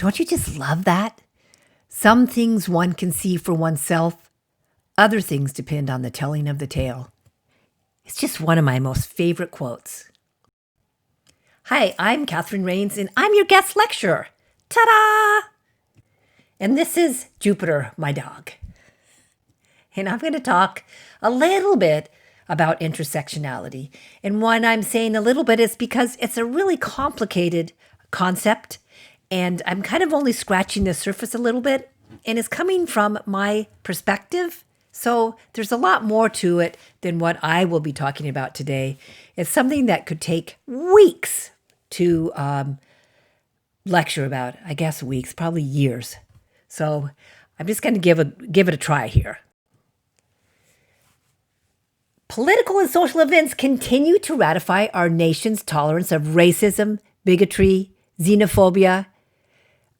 Don't you just love that? Some things one can see for oneself, other things depend on the telling of the tale. It's just one of my most favorite quotes. Hi, I'm Catherine Rains, and I'm your guest lecturer. Ta-da! And this is Jupiter, my dog. And I'm going to talk a little bit about intersectionality. And when I'm saying a little bit, it's because it's a really complicated concept, and I'm kind of only scratching the surface a little bit, and it's coming from my perspective. So there's a lot more to it than what I will be talking about today. It's something that could take weeks to lecture about. I guess weeks, probably years. So I'm just going to give it a try here. Political and social events continue to ratify our nation's tolerance of racism, bigotry, xenophobia,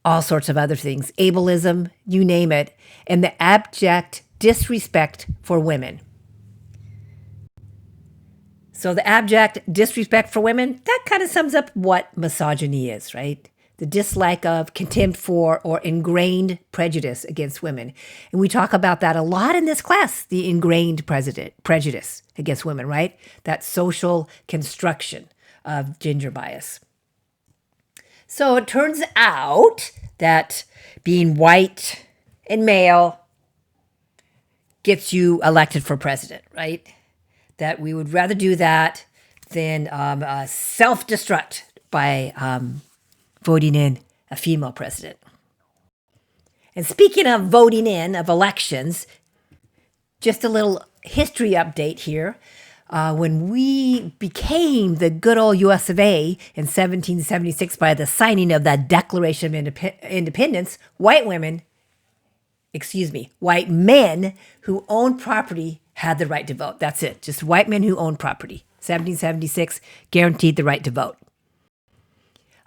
all sorts of other things, ableism, you name it, and the abject disrespect for women. So the abject disrespect for women, that kind of sums up what misogyny is, right? The dislike of, contempt for, or ingrained prejudice against women. And we talk about that a lot in this class, the ingrained prejudice against women, right? That social construction of gender bias. So it turns out that being white and male gets you elected for president, right? That we would rather do that than self-destruct by voting in a female president. And speaking of voting in, of elections, just a little history update here. When we became the good old US of A in 1776 by the signing of the Declaration of Independence, white men who owned property had the right to vote. That's it. Just white men who owned property. 1776 guaranteed the right to vote.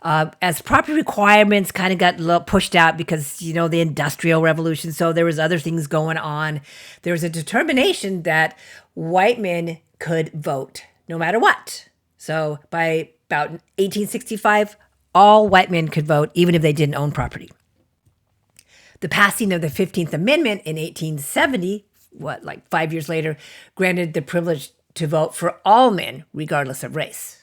As property requirements kind of got a little pushed out because, the Industrial Revolution, so there was other things going on. There was a determination that white men could vote no matter what. So by about 1865, all white men could vote even if they didn't own property. The passing of the 15th Amendment in 1870, 5 years later, granted the privilege to vote for all men, regardless of race.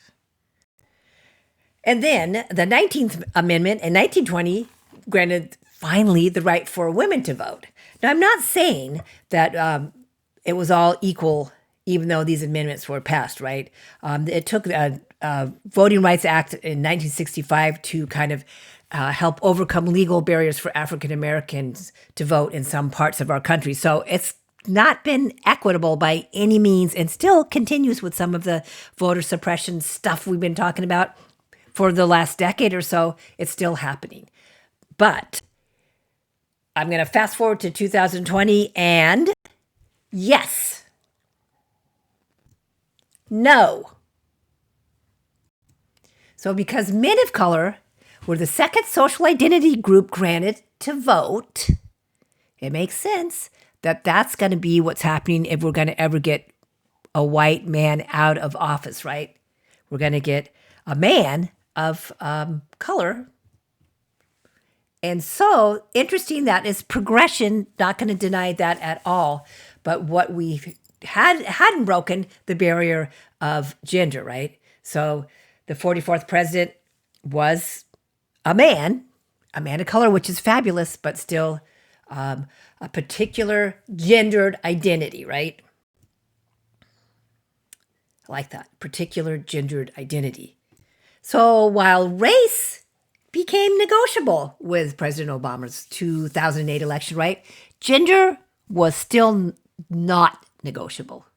And then the 19th Amendment in 1920 granted finally the right for women to vote. Now, I'm not saying that it was all equal, even though these amendments were passed, right? It took a Voting Rights Act in 1965 to kind of help overcome legal barriers for African Americans to vote in some parts of our country. So it's not been equitable by any means, and still continues with some of the voter suppression stuff we've been talking about for the last decade or so. It's still happening. But I'm going to fast forward to 2020, and yes, no. So because men of color were the second social identity group granted to vote, it makes sense that that's going to be what's happening if we're going to ever get a white man out of office, right? We're going to get a man of color. And so interesting, that is progression, not going to deny that at all. But what we hadn't broken the barrier of gender, right? So the 44th president was a man of color, which is fabulous, but still a particular gendered identity, right? I like that, particular gendered identity. So while race became negotiable with President Obama's 2008 election, right, gender was still not negotiable.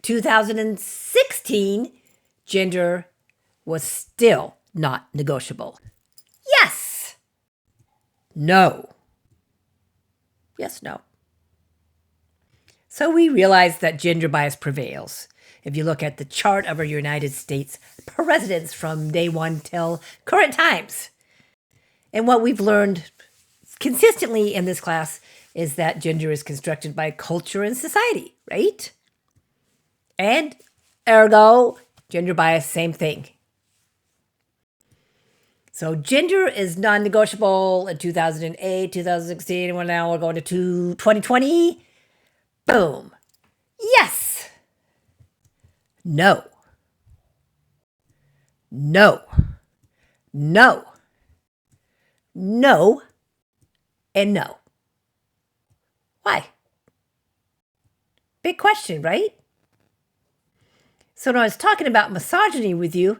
2016, gender was still not negotiable. Yes. No. Yes, no. So we realize that gender bias prevails. If you look at the chart of our United States presidents from day one till current times. And what we've learned consistently in this class is that gender is constructed by culture and society, right? And ergo, gender bias, same thing. So gender is non-negotiable in 2008, 2016, and now we're going to 2020. Boom. Yes. No. No. No. No. And no. Why? Big question, right? So when I was talking about misogyny with you,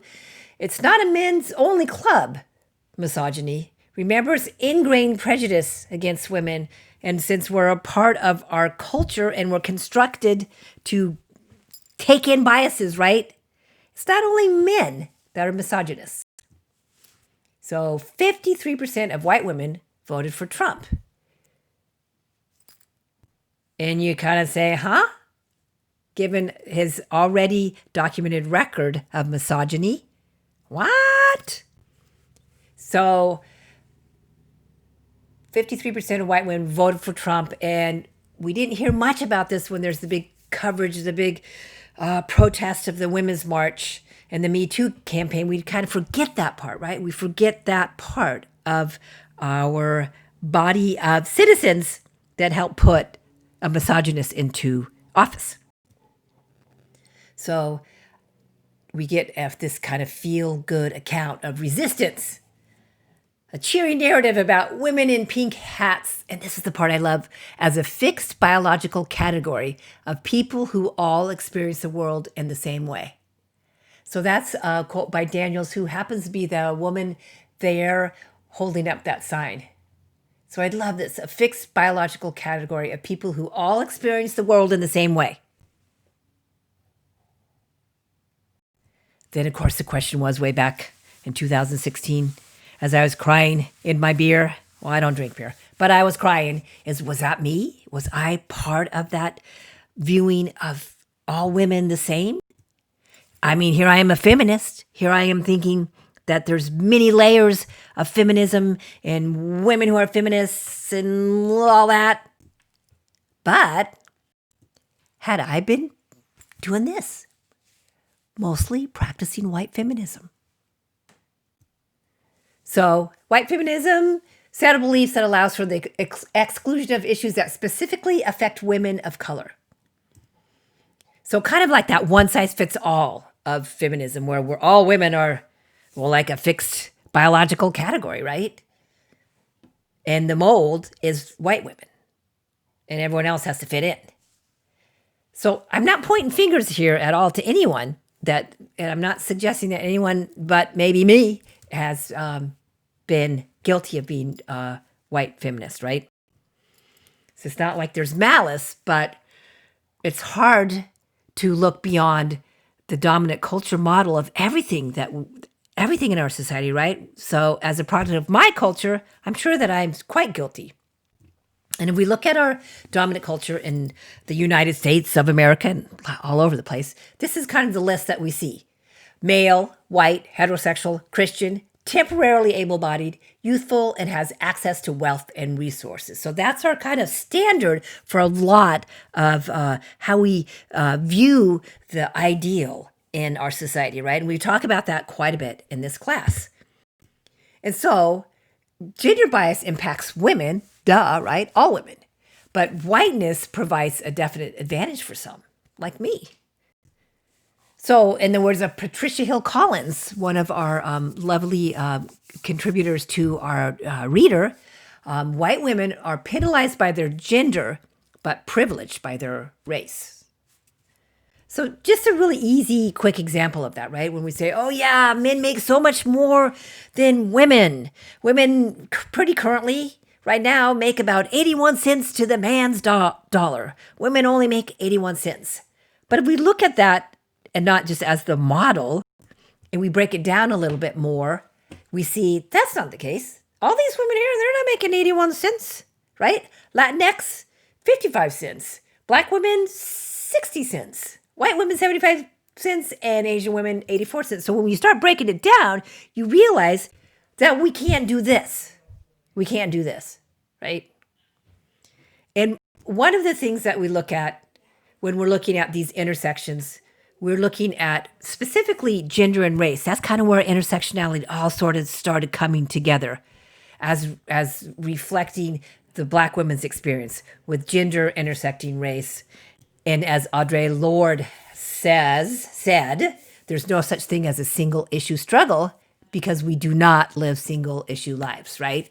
it's not a men's only club, misogyny. Remember, it's ingrained prejudice against women. And since we're a part of our culture and we're constructed to take in biases, right? It's not only men that are misogynists. So 53% of white women voted for Trump. And you kind of say, huh? Given his already documented record of misogyny. What? So 53% of white women voted for Trump, and we didn't hear much about this when there's the big coverage, the big protest of the Women's March and the Me Too campaign. We kind of forget that part, right? We forget that part of our body of citizens that helped put a misogynist into office. So we get this kind of feel-good account of resistance, a cheery narrative about women in pink hats, and this is the part I love, as a fixed biological category of people who all experience the world in the same way. So that's a quote by Daniels, who happens to be the woman there holding up that sign. So I'd love this, a fixed biological category of people who all experience the world in the same way. Then, of course, the question was way back in 2016, as I was crying in my beer. Well, I don't drink beer, but I was crying. Was that me? Was I part of that viewing of all women the same? I mean, here I am a feminist. Here I am thinking that there's many layers of feminism and women who are feminists and all that. But had I been doing this? Mostly practicing white feminism. So, white feminism, set of beliefs that allows for the exclusion of issues that specifically affect women of color. So, kind of like that one-size-fits-all of feminism, where we're all women are, well, like a fixed biological category, right? And the mold is white women, and everyone else has to fit in. So, I'm not pointing fingers here at all to anyone. And I'm not suggesting that anyone but maybe me has been guilty of being a white feminist, right? So it's not like there's malice, but it's hard to look beyond the dominant culture model of everything in our society, right? So as a product of my culture, I'm sure that I'm quite guilty. And if we look at our dominant culture in the United States of America and all over the place, this is kind of the list that we see. Male, white, heterosexual, Christian, temporarily able-bodied, youthful, and has access to wealth and resources. So that's our kind of standard for a lot of how we view the ideal in our society, right? And we talk about that quite a bit in this class. And so gender bias impacts women, duh, right? All women. But whiteness provides a definite advantage for some, like me. So, in the words of Patricia Hill Collins, one of our lovely contributors to our reader, white women are penalized by their gender, but privileged by their race. So just a really easy, quick example of that, right? When we say, oh yeah, men make so much more than women. Women pretty currently, right now, make about 81 cents to the man's dollar. Women only make 81 cents. But if we look at that, and not just as the model, and we break it down a little bit more, we see that's not the case. All these women here, they're not making 81 cents, right? Latinx, 55 cents. Black women, 60 cents. White women, 75 cents, and Asian women, 84 cents. So when you start breaking it down, you realize that we can't do this. We can't do this, right? And one of the things that we look at when we're looking at these intersections we're looking at specifically gender and race. That's kind of where intersectionality all sort of started coming together as reflecting the Black women's experience with gender intersecting race. And as Audre Lorde said, there's no such thing as a single issue struggle because we do not live single issue lives, right?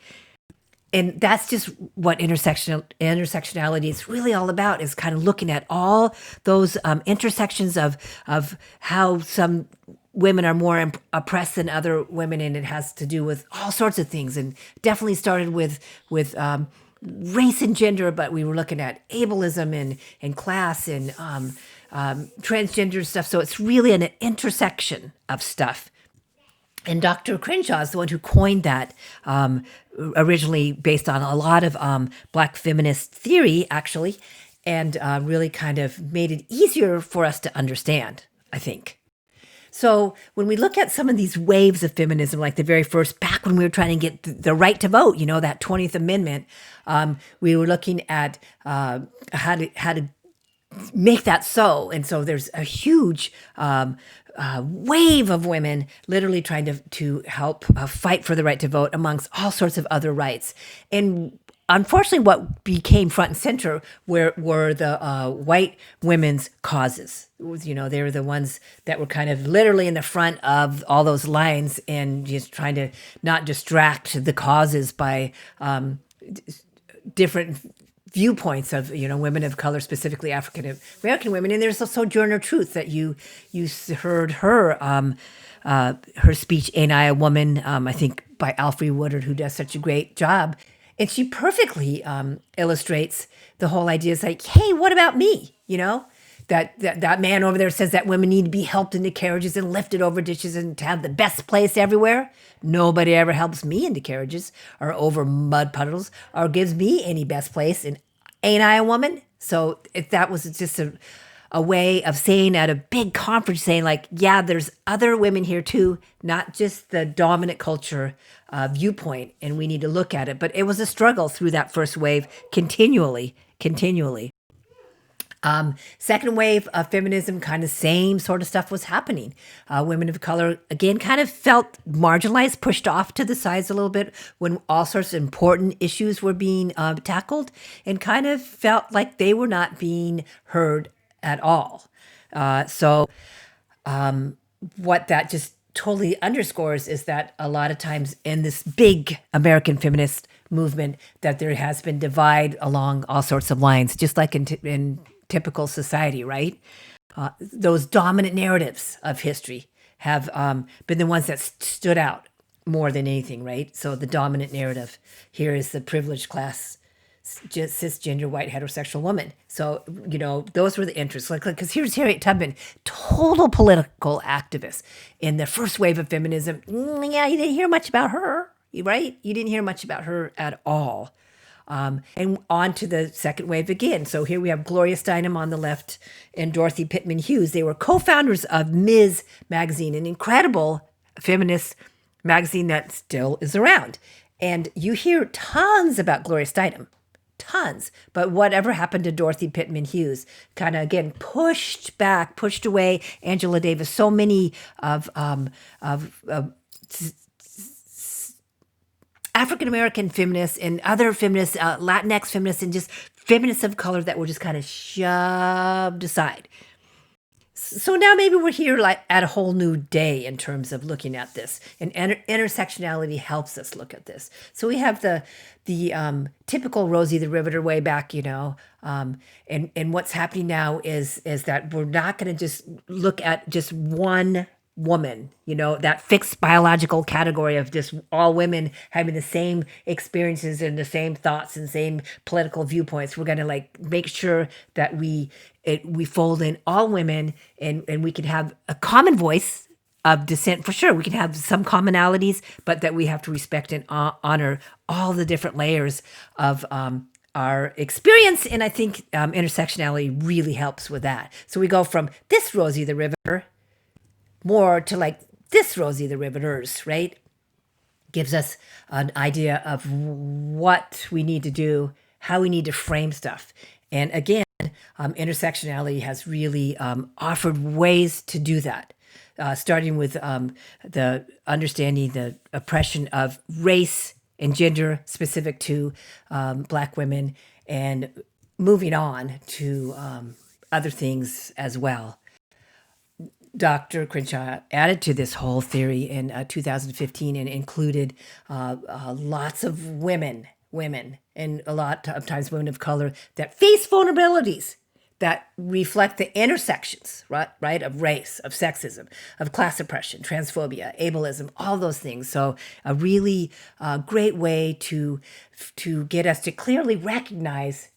And that's just what intersectionality is really all about, is kind of looking at all those intersections of how some women are more oppressed than other women, and it has to do with all sorts of things, and definitely started with race and gender, but we were looking at ableism and class and transgender stuff. So it's really an intersection of stuff. And Dr. Crenshaw is the one who coined that, originally based on a lot of Black feminist theory, actually, and really kind of made it easier for us to understand, I think. So when we look at some of these waves of feminism, like the very first, back when we were trying to get the right to vote, that 20th Amendment, we were looking at how to make that so. And so there's a huge wave of women literally trying to help fight for the right to vote amongst all sorts of other rights. And unfortunately, what became front and center were the white women's causes. They were the ones that were kind of literally in the front of all those lines and just trying to not distract the causes by different viewpoints of women of color, specifically African American women. And there's a Sojourner Truth that you heard her speech, "Ain't I a Woman?" I think by Alfre Woodard, who does such a great job, and she perfectly illustrates the whole idea. Is like, hey, what about me? That man over there says that women need to be helped into carriages and lifted over ditches and to have the best place everywhere. Nobody ever helps me into carriages or over mud puddles or gives me any best place. And ain't I a woman? So if that was just a way of saying at a big conference, saying like, yeah, there's other women here too, not just the dominant culture viewpoint, and we need to look at it. But it was a struggle through that first wave continually. Second wave of feminism, kind of same sort of stuff was happening. Women of color, again, kind of felt marginalized, pushed off to the sides a little bit when all sorts of important issues were being tackled, and kind of felt like they were not being heard at all. What that just totally underscores is that a lot of times in this big American feminist movement, that there has been divide along all sorts of lines, just like in typical society, right? Those dominant narratives of history have been the ones that stood out more than anything, right? So the dominant narrative here is the privileged class, cisgender, white, heterosexual woman. So, those were the interests. Because here's Harriet Tubman, total political activist in the first wave of feminism. Yeah, you didn't hear much about her, right? You didn't hear much about her at all. And on to the second wave again. So here we have Gloria Steinem on the left and Dorothy Pittman Hughes. They were co-founders of Ms. Magazine, an incredible feminist magazine that still is around. And you hear tons about Gloria Steinem, tons. But whatever happened to Dorothy Pittman Hughes kind of, again, pushed away Angela Davis. So many of African-American feminists and other feminists, Latinx feminists, and just feminists of color that were just kind of shoved aside. So now maybe we're here like at a whole new day in terms of looking at this, and intersectionality helps us look at this. So we have the typical Rosie the Riveter way back, and what's happening now is that we're not going to just look at just one woman, that fixed biological category of just all women having the same experiences and the same thoughts and same political viewpoints. We're going to make sure that we fold in all women, and we can have a common voice of dissent for sure. We can have some commonalities, but that we have to respect and honor all the different layers of our experience. And I think intersectionality really helps with that. So we go from this Rosie the Riveter more to this Rosie the Riveters, right? Gives us an idea of what we need to do, how we need to frame stuff. And again, Intersectionality has really offered ways to do that, starting with the understanding the oppression of race and gender specific to Black women, and moving on to other things as well. Dr. Crenshaw added to this whole theory in 2015 and included lots of women, and a lot of times women of color that face vulnerabilities that reflect the intersections, right, of race, of sexism, of class oppression, transphobia, ableism, all those things. So a really great way to get us to clearly recognize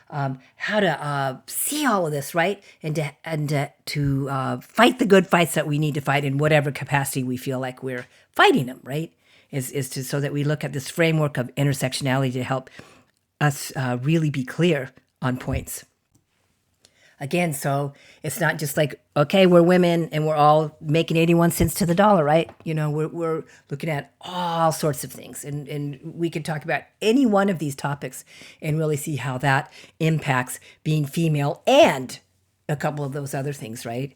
how to see all of this, right, and to fight the good fights that we need to fight in whatever capacity we feel like we're fighting them, right? Is to so that we look at this framework of intersectionality to help us really be clear on points. Again, so it's not just like, okay, we're women and we're all making 81 cents to the dollar, right? We're looking at all sorts of things, and we can talk about any one of these topics and really see how that impacts being female and a couple of those other things, right?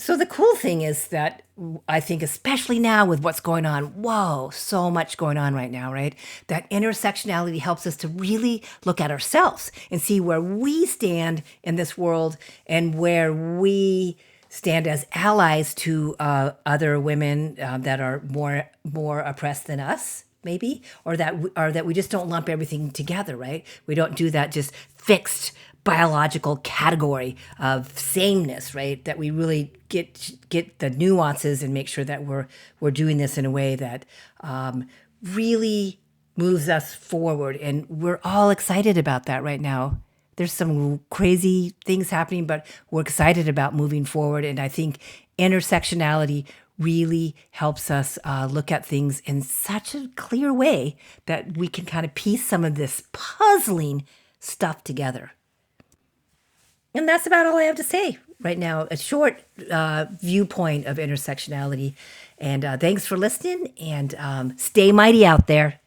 So the cool thing is that I think, especially now with what's going on, whoa, so much going on right now, right? That intersectionality helps us to really look at ourselves and see where we stand in this world and where we stand as allies to other women that are more oppressed than us, maybe, or that we just don't lump everything together, right? We don't do that just fixed biological category of sameness, right? That we really get the nuances and make sure that we're doing this in a way that really moves us forward. And we're all excited about that right now. There's some crazy things happening, but we're excited about moving forward. And I think intersectionality really helps us look at things in such a clear way that we can kind of piece some of this puzzling stuff together. And that's about all I have to say right now. A short viewpoint of intersectionality. And thanks for listening, and stay mighty out there.